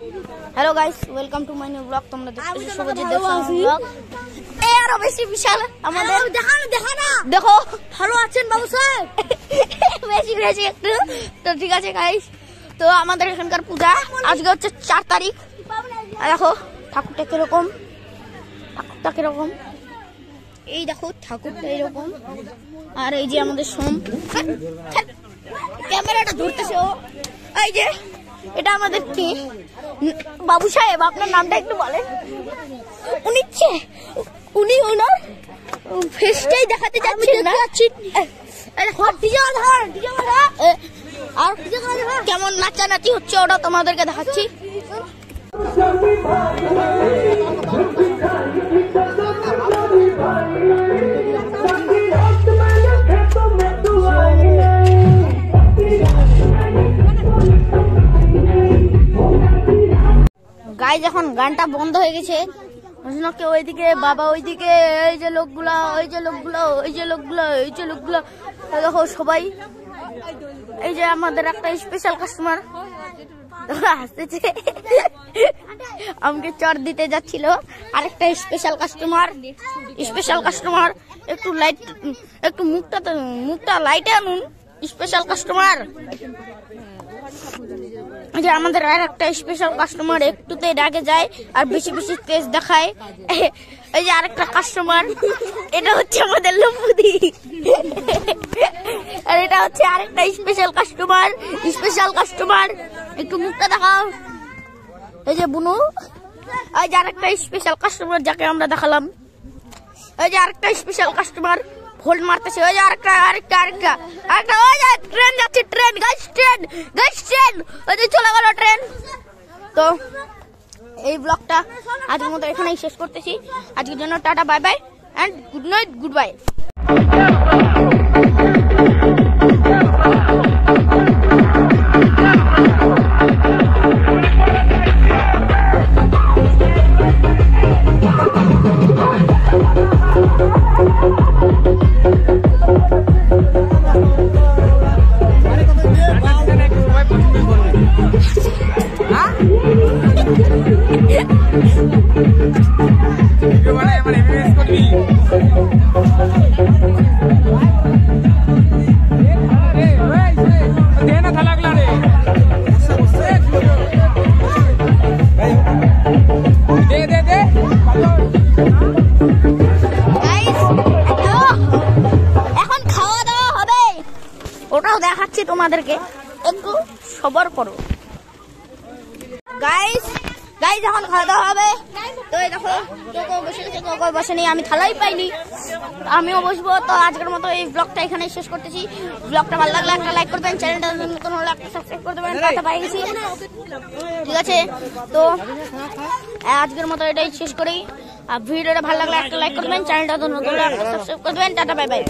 Hello guys, welcome to my new blog. তোমরা দেখছো Subhajit দেবসন blog. এই আরো বেশি বিশাল আমাদের দেখা না দেখো ভালো আছেন বাবু স্যার। বেশি একটু তো ঠিক আছে গাইস। তো আমাদের এখানকার পূজা আজকে হচ্ছে 4 তারিখ। দেখো ঠাকুরটা কিরকম, এই দেখো ঠাকুরটা এরকম। আর এই যে আমাদের সোম, ক্যামেরাটা ধরতেছে ও। এই যে এটা আমাদের কি বাবু সাহেব, আপনার নামটা একটু বলেন। উনি ওনার ফেসটাই দেখাতে যাচ্ছেন না। আর কেমন নাচানাচি হচ্ছে ওটা তোমাদেরকে দেখাচ্ছি। গাইজ এখন গানটা বন্ধ হয়ে গেছে, ওইদিকে বাবা, ওইদিকে এই যে লোকগুলা, দেখো সবাই। এই যে আমাদের একটা স্পেশাল কাস্টমার আসতেছে, আমাকে চর দিতে যাচ্ছিল। আরেকটা স্পেশাল কাস্টমার একটু মুখটা লাইটে আনুন। স্পেশাল কাস্টমার যে আমাদের আর একটা স্পেশাল কাস্টমার একটুতে ডাকে যায় আর বেশি তেজ দেখায়। এই যে আরেকটা কাস্টমার, এটা হচ্ছে আমাদের লম্বুদি। আর এটা হচ্ছে আরেকটা স্পেশাল কাস্টমার। একটু মুখটা দেখাও। এই যে বুনু। এই যে আরেকটা স্পেশাল কাস্টমার যাকে আমরা দেখালাম। এই যে আরেকটা স্পেশাল কাস্টমার হোল্ড মারতেছে। ওই যে আরেকটা ওই যে ট্রেন যাচ্ছে, গাইস ট্রেন ওই যে চলে গেল ট্রেন। তো এই ব্লগটা আজকের মতো এখানেই শেষ করতেছি। আজকের জন্য tata, bye bye and good night, good bye. এখন খাওয়া দাওয়া হবে, ওটাও দেখাচ্ছি তোমাদেরকে, একটু সবার করো গাইস। এখন খাওয়া দাওয়া হবে। তো এই দেখো কেউ বসে গেছে, কেউ বসেনি, আমি থালাই পাইনি, আমিও বসবো। তো আজকের মতো এই ব্লগটা এখানে শেষ করতেছি। ব্লগটা ভালো লাগলে একটা লাইক করবেন, চ্যানেলটা নতুন হলে একটা সাবস্ক্রাইব করে দেবেন। টাটা পাই গেছি, ঠিক আছে। তো আজকের মতো এটাই শেষ করি। আর ভিডিওটা ভালো লাগলে একটা লাইক করবেন, চ্যানেলটা নতুন হলে একটা সাবস্ক্রাইব করে দেবেন। Tata bye by.